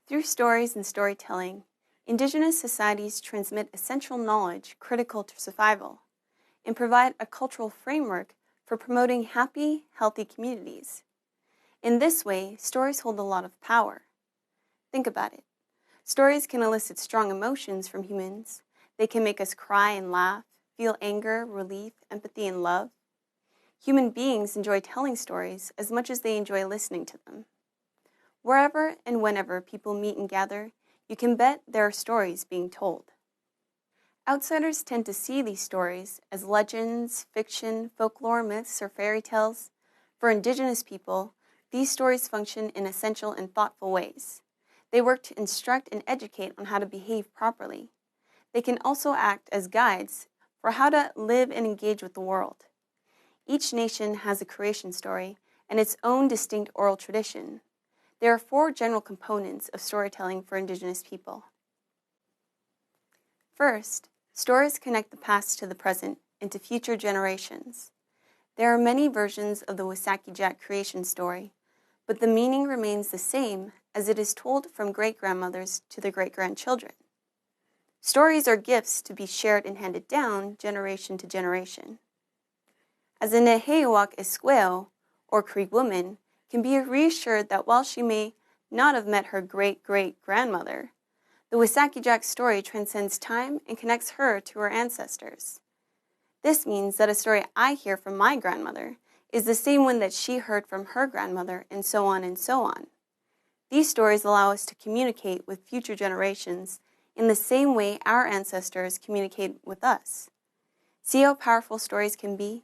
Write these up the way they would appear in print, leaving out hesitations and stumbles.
Through stories and storytelling, indigenous societies transmit essential knowledge critical to survival and provide a cultural framework for promoting happy, healthy communities. In this way, stories hold a lot of power. Think about it. Stories can elicit strong emotions from humans. They can make us cry and laugh, feel anger, relief, empathy, and love. Human beings enjoy telling stories as much as they enjoy listening to them. Wherever and whenever people meet and gather, you can bet there are stories being told. Outsiders tend to see these stories as legends, fiction, folklore, myths, or fairy tales. For indigenous people, these stories function in essential and thoughtful ways. They work to instruct and educate on how to behave properly. They can also act as guides for how to live and engage with the world. Each nation has a creation story and its own distinct oral tradition. There are 4 general components of storytelling for indigenous people. First, stories connect the past to the present and to future generations. There are many versions of the Wissahickijak creation story, but the meaning remains the same as it is told from great-grandmothers to their great-grandchildren. Stories are gifts to be shared and handed down generation to generation. As a Neheyawak Esqueo, or Cree woman, can be reassured that while she may not have met her great-great-grandmother, the Wissahickijak story transcends time and connects her to her ancestors. This means that a story I hear from my grandmother is the same one that she heard from her grandmother, and so on and so on. These stories allow us to communicate with future generations in the same way our ancestors communicate with us. See how powerful stories can be?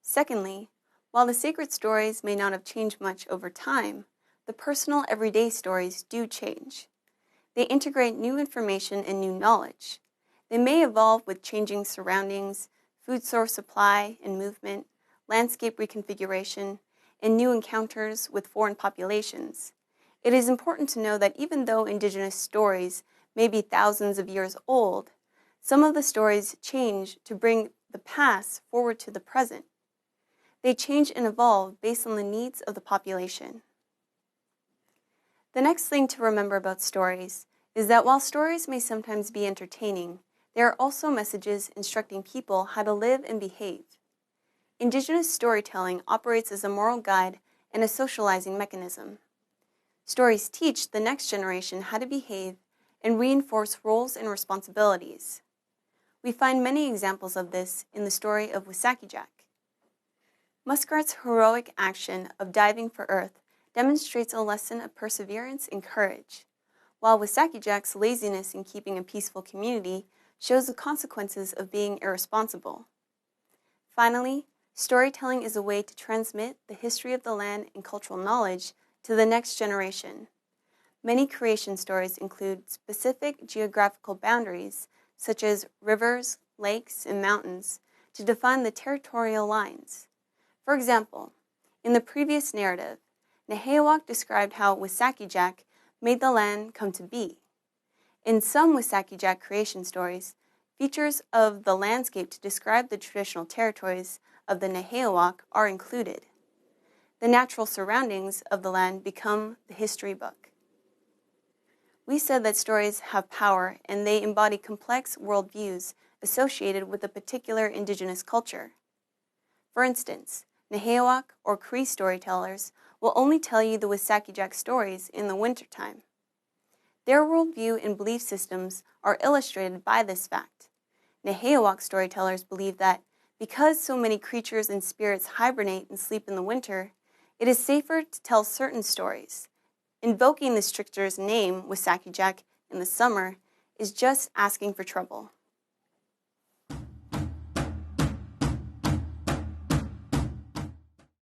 Secondly, while the sacred stories may not have changed much over time, the personal everyday stories do change. They integrate new information and new knowledge. They may evolve with changing surroundings, food source supply and movement, landscape reconfiguration, and new encounters with foreign populations. It is important to know that even though indigenous stories may be thousands of years old, some of the stories change to bring the past forward to the present. They change and evolve based on the needs of the population. The next thing to remember about stories is that while stories may sometimes be entertaining, there are also messages instructing people how to live and behave. Indigenous storytelling operates as a moral guide and a socializing mechanism. Stories teach the next generation how to behave and reinforce roles and responsibilities. We find many examples of this in the story of Wissahickijak. Muskrat's heroic action of diving for Earth demonstrates a lesson of perseverance and courage, while Wissahickijac's laziness in keeping a peaceful community shows the consequences of being irresponsible. Finally, storytelling is a way to transmit the history of the land and cultural knowledge to the next generation. Many creation stories include specific geographical boundaries, such as rivers, lakes, and mountains, to define the territorial lines. For example, in the previous narrative, Neheyawak described how Wissahickijak made the land come to be. In some Wissahickijak creation stories, features of the landscape to describe the traditional territories of the Neheyawak are included. The natural surroundings of the land become the history book. We said that stories have power and they embody complex worldviews associated with a particular indigenous culture. For instance, Neheyawak or Cree storytellers will only tell you the Wissahickijak stories in the wintertime. Their worldview and belief systems are illustrated by this fact. Neheyawak storytellers believe that because so many creatures and spirits hibernate and sleep in the winter, it is safer to tell certain stories. Invoking the stricter's name, Wissahickijak, in the summer is just asking for trouble.